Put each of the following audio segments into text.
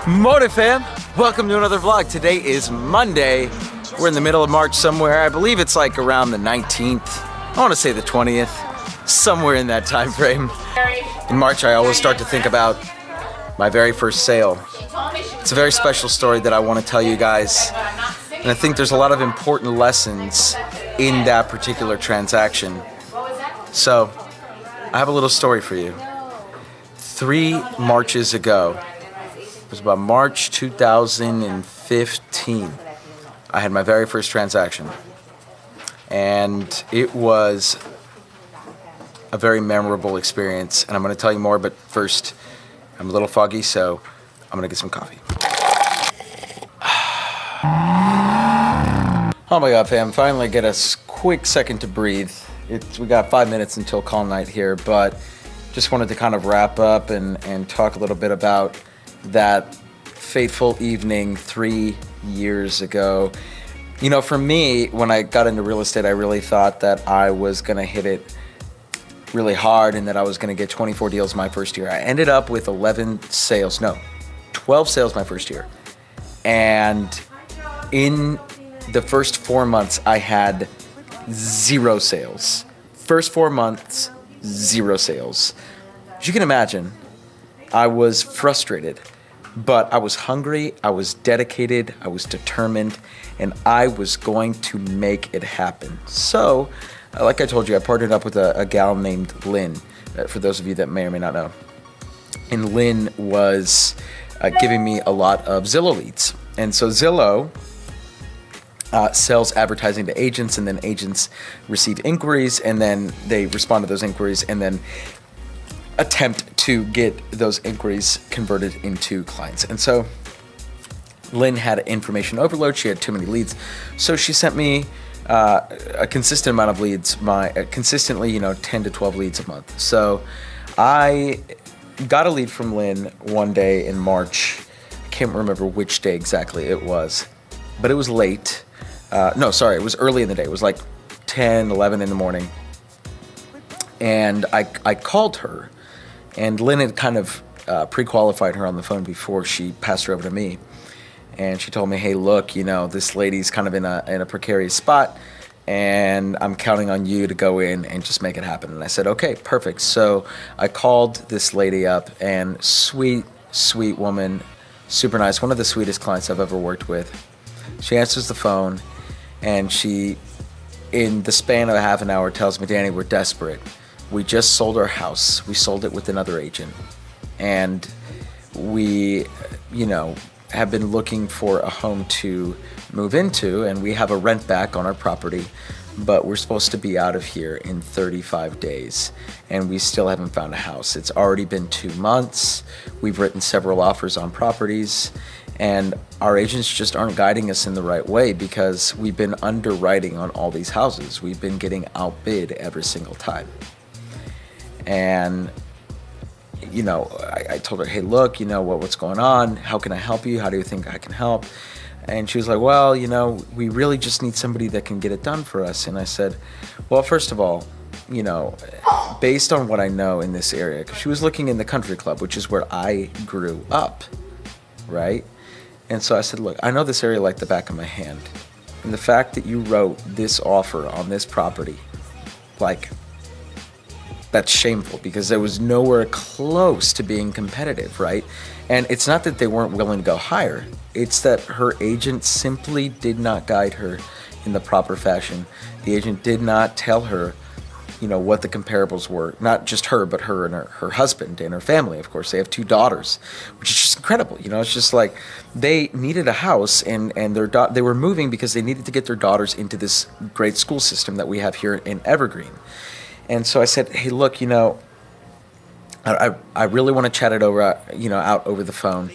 Morning, fam. Welcome to another vlog. Today is Monday. We're in the middle of March somewhere. I believe it's like around the 19th. I want to say the 20th, somewhere in that time frame. In March, I always start to think about my very first sale. It's a very special story that I want to tell you guys. And I think there's a lot of important lessons in that particular transaction. So, I have a little story for you. 3 Marches ago, it was about March 2015. I had my very first transaction. And it was a very memorable experience. And I'm going to tell you more, but first, I'm a little foggy, so I'm going to get some coffee. Oh my God, fam. Finally get a quick second to breathe. We got 5 minutes until call night here, but just wanted to kind of wrap up and talk a little bit about that fateful evening 3 years ago. You know, for me, when I got into real estate, I really thought that I was going to hit it really hard and that I was going to get 24 deals my first year. I ended up with 12 sales my first year. And in the first 4 months, I had 0 sales. First 4 months, 0 sales. As you can imagine, I was frustrated. But I was hungry, I was dedicated, I was determined, and I was going to make it happen. So, like I told you, I partnered up with a gal named Lynn, for those of you that may or may not know. And Lynn was giving me a lot of Zillow leads. And so Zillow sells advertising to agents, and then agents receive inquiries, and then they respond to those inquiries, and then attempt to get those inquiries converted into clients. And so Lynn had information overload. She had too many leads. So she sent me a consistent amount of leads, consistently, 10 to 12 leads a month. So I got a lead from Lynn one day in March. I can't remember which day exactly it was, but it was late. It was early in the day. It was like 10, 11 in the morning. And I called her. And Lynn had kind of pre-qualified her on the phone before she passed her over to me. And she told me, hey, look, this lady's kind of in a precarious spot, and I'm counting on you to go in and just make it happen. And I said, okay, perfect. So I called this lady up, and sweet, sweet woman, super nice, one of the sweetest clients I've ever worked with. She answers the phone, and she, in the span of a half an hour, tells me, Danny, we're desperate. We just sold our house. We sold it with another agent. And we, have been looking for a home to move into, and we have a rent back on our property, but we're supposed to be out of here in 35 days, and we still haven't found a house. It's already been 2 months. We've written several offers on properties, and our agents just aren't guiding us in the right way because we've been underwriting on all these houses. We've been getting outbid every single time. And, I told her, hey, look, what's going on? How can I help you? How do you think I can help? And she was like, well, we really just need somebody that can get it done for us. And I said, well, first of all, based on what I know in this area, because she was looking in the country club, which is where I grew up, right? And so I said, look, I know this area like the back of my hand. And the fact that you wrote this offer on this property, that's shameful because there was nowhere close to being competitive, right? And it's not that they weren't willing to go higher. It's that her agent simply did not guide her in the proper fashion. The agent did not tell her, what the comparables were. Not just her, but her and her husband and her family, of course. They have 2 daughters, which is just incredible. It's just like they needed a house, and they were moving because they needed to get their daughters into this great school system that we have here in Evergreen. And so I said, hey, look, I really want to chat it over, out over the phone.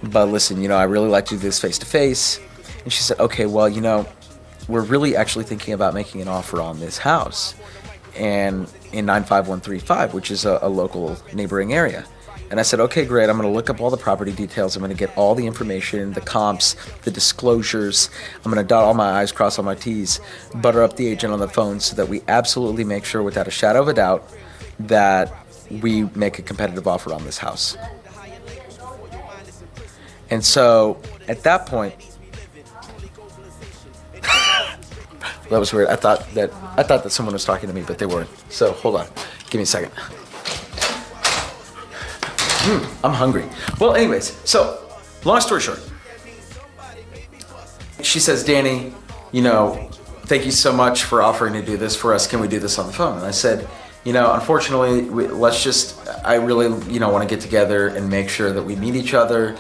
But listen, I really like to do this face-to-face. And she said, okay, well, we're really actually thinking about making an offer on this house and in 95135, which is a local neighboring area. And I said, okay, great. I'm going to look up all the property details. I'm going to get all the information, the comps, the disclosures. I'm going to dot all my I's, cross all my T's, butter up the agent on the phone so that we absolutely make sure without a shadow of a doubt that we make a competitive offer on this house. And so at that point, that was weird. I thought that someone was talking to me, but they weren't. So hold on, give me a second. I'm hungry. Well, anyways, so long story short, she says, Danny, thank you so much for offering to do this for us. Can we do this on the phone? And I said, unfortunately, I really, want to get together and make sure that we meet each other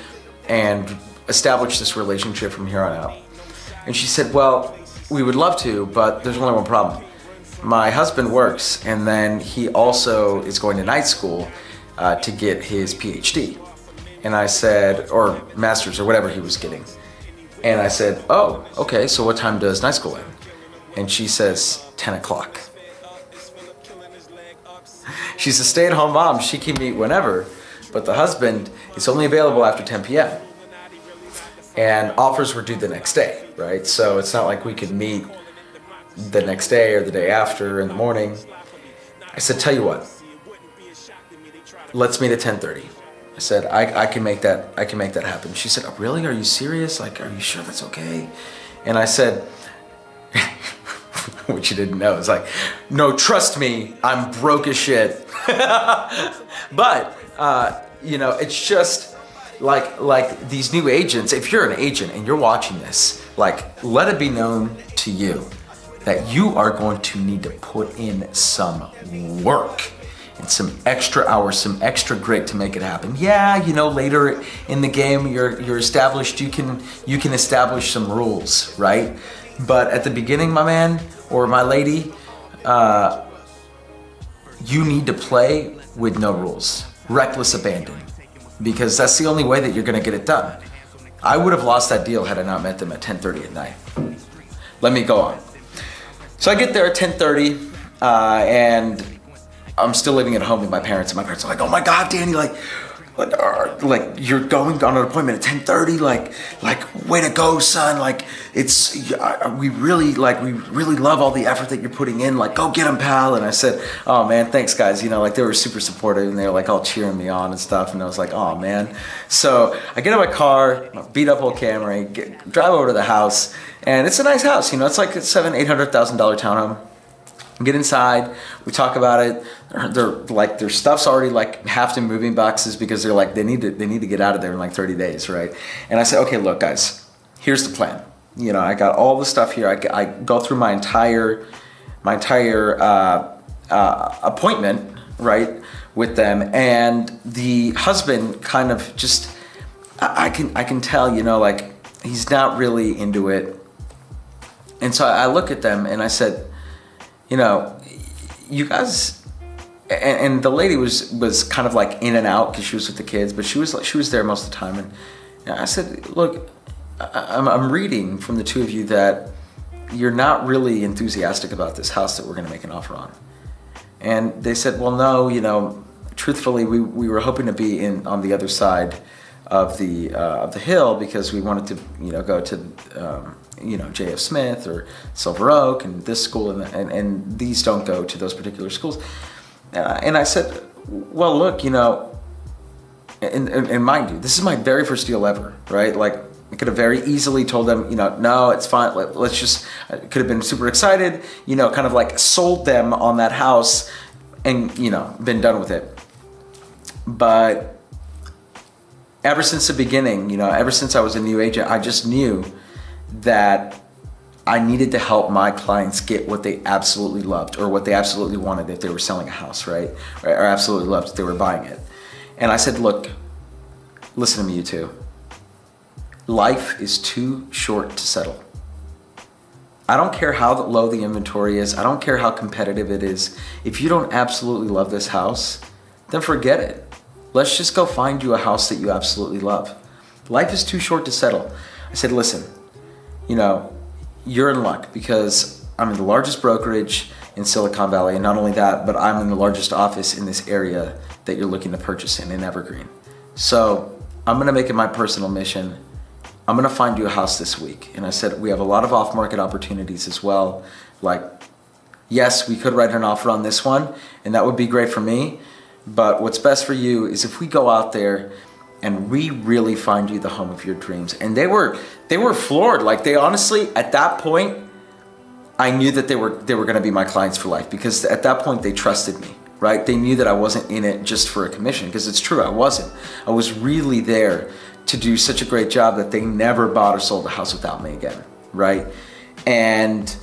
and establish this relationship from here on out. And she said, well, we would love to, but there's only one problem. My husband works, and then he also is going to night school to get his PhD. And I said, or master's or whatever he was getting. And I said, oh, okay, so what time does night school end? And she says, 10 o'clock. She's a stay-at-home mom. She can meet whenever, but the husband is only available after 10 p.m. And offers were due the next day, right? So it's not like we could meet the next day or the day after in the morning. I said, tell you what, let's meet at 10:30. I said, I can make that happen. She said, oh, really? Are you serious? Like, are you sure that's okay? And I said, what you didn't know is like, no, trust me, I'm broke as shit. But, it's just like these new agents, if you're an agent and you're watching this, like, let it be known to you that you are going to need to put in some work and some extra hours, some extra grit to make it happen. Yeah, later in the game, you're established, you can establish some rules, right? But at the beginning, my man or my lady, you need to play with no rules, reckless abandon, because that's the only way that you're gonna get it done. I would have lost that deal had I not met them at 10:30 at night. Let me go on. So I get there at 10:30, and I'm still living at home with my parents, and my parents are like, oh my God, Danny, like you're going on an appointment at 10:30, like way to go, son. Like we really love all the effort that you're putting in. Like, go get him, pal. And I said, oh man, thanks guys. They were super supportive, and they were like all cheering me on and stuff. And I was like, oh man. So I get in my car, my beat up old Camry, drive over to the house, and it's a nice house. It's like a $700,000-$800,000 townhome. Get inside, we talk about it. Their stuff's already like half in moving boxes because they're like they need to get out of there in like 30 days, right? And I said, okay, look guys, here's the plan. I got all the stuff here. I go through my entire appointment, right, with them, and the husband kind of just I can tell, like he's not really into it. And so I look at them and I said, you guys, and the lady was kind of like in and out because she was with the kids, but she was there most of the time. And I said, look, I'm reading from the two of you that you're not really enthusiastic about this house that we're going to make an offer on. And they said, well, no, truthfully, we were hoping to be on the other side of the hill because we wanted to, go to, J.F. Smith or Silver Oak and this school, and these don't go to those particular schools. And I said, well, look, and mind you, this is my very first deal ever, right? Like, I could have very easily told them, no, it's fine. Let's just, I could have been super excited, kind of like sold them on that house and, been done with it. But ever since the beginning, ever since I was a new agent, I just knew that I needed to help my clients get what they absolutely loved or what they absolutely wanted if they were selling a house, right? Or absolutely loved if they were buying it. And I said, look, listen to me, you two. Life is too short to settle. I don't care how low the inventory is. I don't care how competitive it is. If you don't absolutely love this house, then forget it. Let's just go find you a house that you absolutely love. Life is too short to settle. I said, listen, you're in luck because I'm in the largest brokerage in Silicon Valley. And not only that, but I'm in the largest office in this area that you're looking to purchase in Evergreen. So I'm going to make it my personal mission. I'm going to find you a house this week. And I said, we have a lot of off-market opportunities as well. Like, yes, we could write an offer on this one, and that would be great for me. But what's best for you is if we go out there and we really find you the home of your dreams. And they were floored. Like, they honestly, at that point, I knew that they were going to be my clients for life, because at that point they trusted me, right? They knew that I wasn't in it just for a commission, because it's true, I wasn't. I was really there to do such a great job that they never bought or sold a house without me again, right? And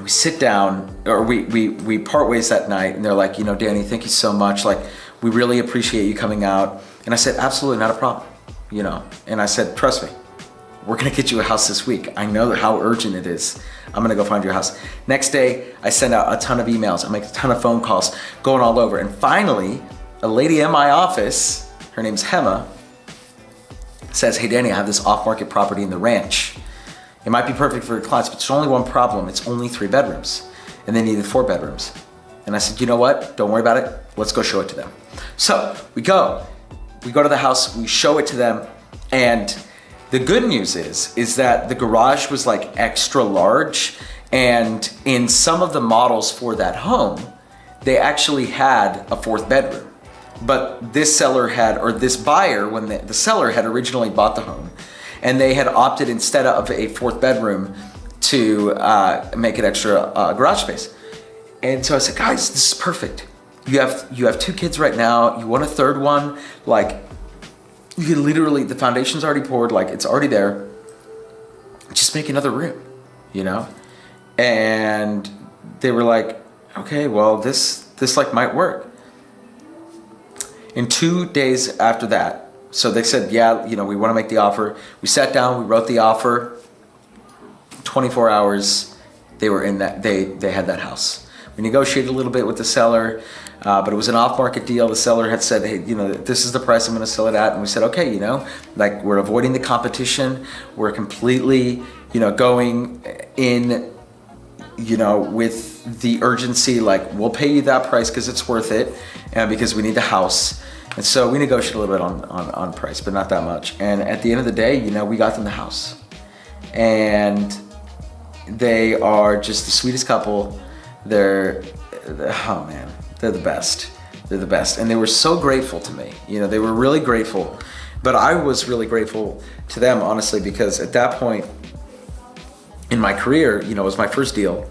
we sit down, or we part ways that night, and they're like, you know, Danny, thank you so much. Like, we really appreciate you coming out. And I said, absolutely not a problem, you know. And I said, trust me, we're gonna get you a house this week. I know how urgent it is. I'm gonna go find you a house. Next day, I send out a ton of emails. I make a ton of phone calls, going all over. And finally, a lady in my office, her name's Hema, says, hey Danny, I have this off-market property in the ranch. It might be perfect for your clients, but there's only one problem. It's only 3 bedrooms, and they needed 4 bedrooms. And I said, you know what? Don't worry about it. Let's go show it to them. So we go to the house, we show it to them, and the good news is that the garage was like extra large, and in some of the models for that home, they actually had a 4th bedroom. But this seller had, or this buyer, when the seller had originally bought the home, and they had opted, instead of a 4th bedroom, to make it extra garage space. And so I said, guys, this is perfect. You have 2 kids right now. You want a 3rd one? Like, you can literally, the foundation's already poured, like it's already there. Just make another room, you know? And they were like, okay, well, this like might work. In 2 days after that, so they said, yeah, you know, we want to make the offer. We sat down, we wrote the offer. 24 hours, they were in that, they had that house. We negotiated a little bit with the seller, but it was an off-market deal. The seller had said, hey, you know, this is the price I'm going to sell it at. And we said, okay, you know, like, we're avoiding the competition. We're completely, you know, going in, you know, with the urgency, like, we'll pay you that price because it's worth it, and because we need the house. And so we negotiated a little bit on price, but not that much. And at the end of the day, you know, we got them the house. And they are just the sweetest couple. They're oh man, they're the best. They're the best. And they were so grateful to me. You know, they were really grateful. But I was really grateful to them, honestly, because at that point in my career, you know, it was my first deal.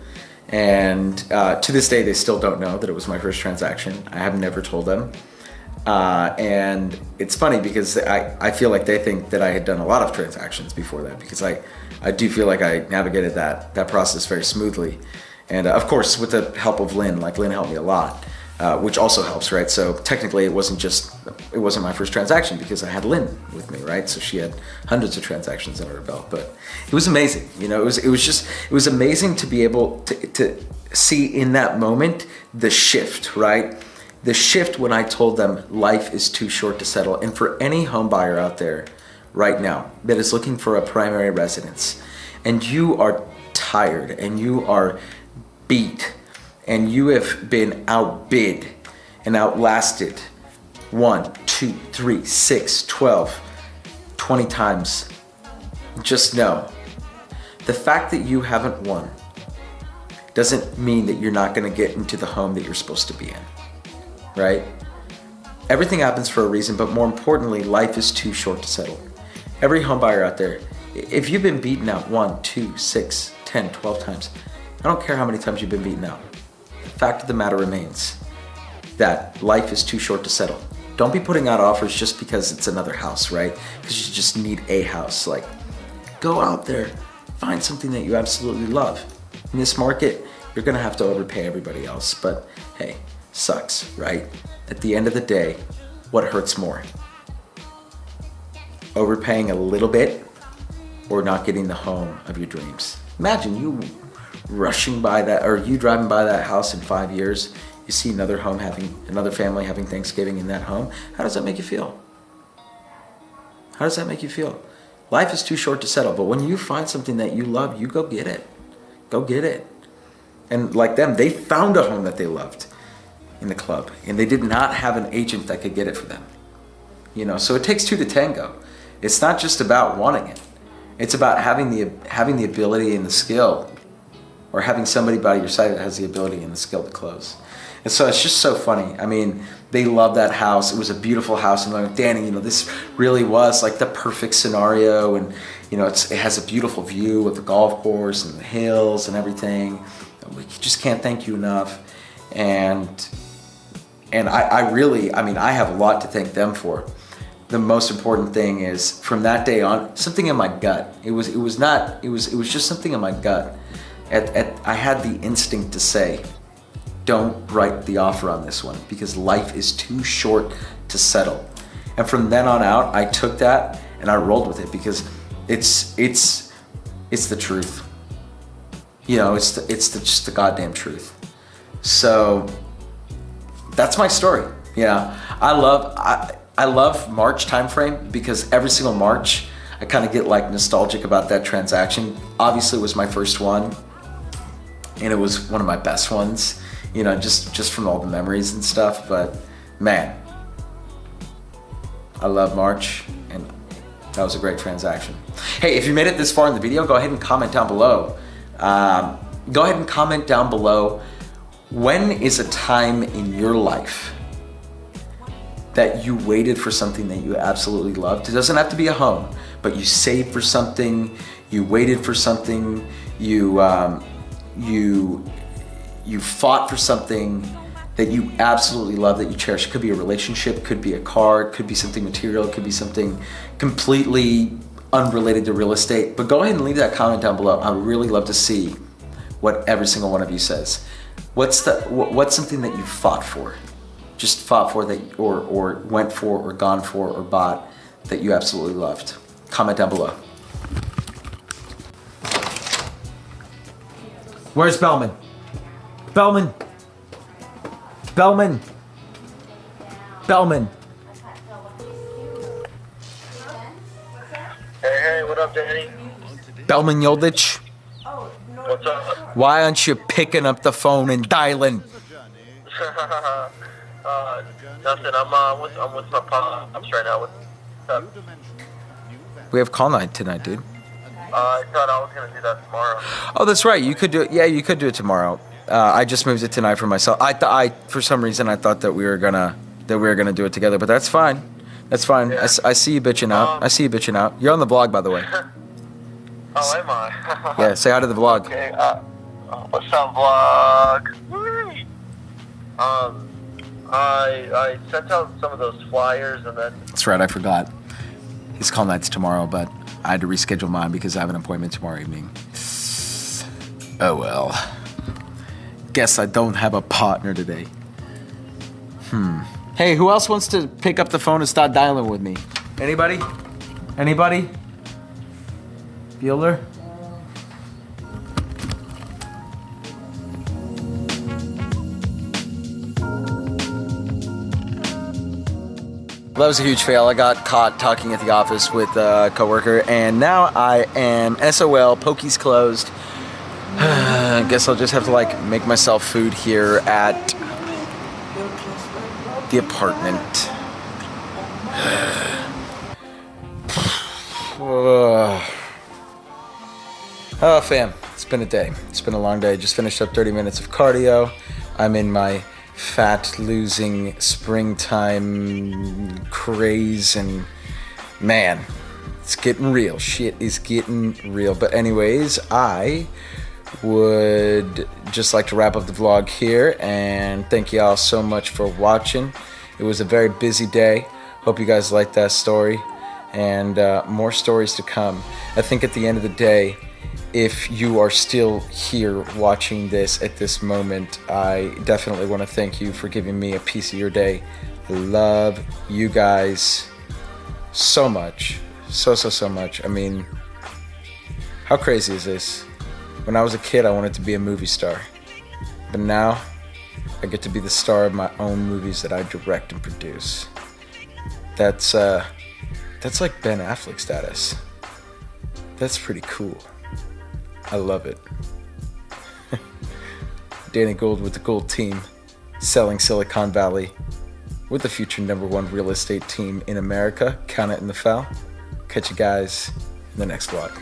And to this day, they still don't know that it was my first transaction. I have never told them. And it's funny because I feel like they think that I had done a lot of transactions before that, because I do feel like I navigated that process very smoothly. And of course, with the help of Lynn, like Lynn helped me a lot, which also helps, right? So technically it wasn't my first transaction because I had Lynn with me, right? So she had hundreds of transactions under her belt, but it was amazing. You know, it was amazing to be able to see in that moment the shift, right? The shift when I told them life is too short to settle. And for any home buyer out there right now that is looking for a primary residence, and you are tired and you are beat and you have been outbid and outlasted 1, 2, 3, 6, 12, 20 times, just know the fact that you haven't won doesn't mean that you're not going to get into the home that you're supposed to be in. Right? Everything happens for a reason, but more importantly, life is too short to settle. Every home buyer out there, if you've been beaten out 1, 2, 6, 10, 12 times, I don't care how many times you've been beaten out. The fact of the matter remains that life is too short to settle. Don't be putting out offers just because it's another house, right? Because you just need a house. Like, go out there, find something that you absolutely love. In this market, you're gonna have to overpay everybody else, but hey, sucks, right? At the end of the day, what hurts more? Overpaying a little bit or not getting the home of your dreams? Imagine you rushing by that, or you driving by that house in 5 years, you see another family having Thanksgiving in that home. How does that make you feel? How does that make you feel? Life is too short to settle, but when you find something that you love, you go get it. Go get it. And like them, they found a home that they loved in the club, and they did not have an agent that could get it for them. You know, so it takes 2 to tango. It's not just about wanting it. It's about having the ability and the skill, or having somebody by your side that has the ability and the skill to close. And so it's just so funny. I mean, they love that house. It was a beautiful house. And I'm like, Danny, this really was like the perfect scenario. And, it has a beautiful view of the golf course and the hills and everything. We just can't thank you enough. And I have a lot to thank them for. The most important thing is from that day on, something in my gut. It was just something in my gut. I had the instinct to say, don't write the offer on this one because life is too short to settle. And from then on out, I took that and I rolled with it because it's the truth. It's just the goddamn truth. So that's my story. I love March timeframe because every single March I kind of get like nostalgic about that transaction. Obviously it was my first one and it was one of my best ones, just from all the memories and stuff. But man, I love March and that was a great transaction. Hey, if you made it this far in the video, go ahead and comment down below. When is a time in your life that you waited for something that you absolutely loved? It doesn't have to be a home, but you saved for something, you waited for something, you fought for something that you absolutely love, that you cherish. It could be a relationship, could be a car, it could be something material, it could be something completely unrelated to real estate. But go ahead and leave that comment down below. I would really love to see what every single one of you says. What's something that you fought for? Just fought for that, or went for, or gone for, or bought that you absolutely loved? Comment down below. Where's Bellman? Bellman. Bellman. Bellman. Hey, what up, Danny? Bellman Yoldich. What's up? Why aren't you picking up the phone and dialing? Nothing. I'm with my pops right now. What's up? We have call night tonight, dude. I thought I was gonna do that tomorrow. Oh, that's right. You could do it. Yeah, you could do it tomorrow. I just moved it tonight for myself. I for some reason I thought that we were gonna do it together, but that's fine. That's fine. Yeah. I see you bitching out. I see you bitching out. You're on the vlog, by the way. Oh, am I? Yeah, say hi to the vlog. Okay. What's up, vlog? I sent out some of those flyers and then. That's right. I forgot. His call night's tomorrow, but I had to reschedule mine because I have an appointment tomorrow evening. Oh well. Guess I don't have a partner today. Hey, who else wants to pick up the phone and start dialing with me? Anybody? Anybody? Bueller? That was a huge fail. I got caught talking at the office with a coworker, and now I am SOL. Pokey's closed. I guess I'll just have to make myself food here at the apartment. Oh, fam, it's been a day. It's been a long day. Just finished up 30 minutes of cardio. I'm in my fat losing springtime craze, and man, it's getting real. Shit is getting real. But anyways, I would just like to wrap up the vlog here and thank y'all so much for watching. It was a very busy day. Hope you guys liked that story, and more stories to come. I think at the end of the day, if you are still here watching this at this moment, I definitely want to thank you for giving me a piece of your day. I love you guys so much. So much. I mean, how crazy is this? When I was a kid, I wanted to be a movie star. But now, I get to be the star of my own movies that I direct and produce. That's like Ben Affleck status. That's pretty cool. I love it. Danny Gould with the Gould team, selling Silicon Valley with the future #1 real estate team in America. Count it in the foul. Catch you guys in the next vlog.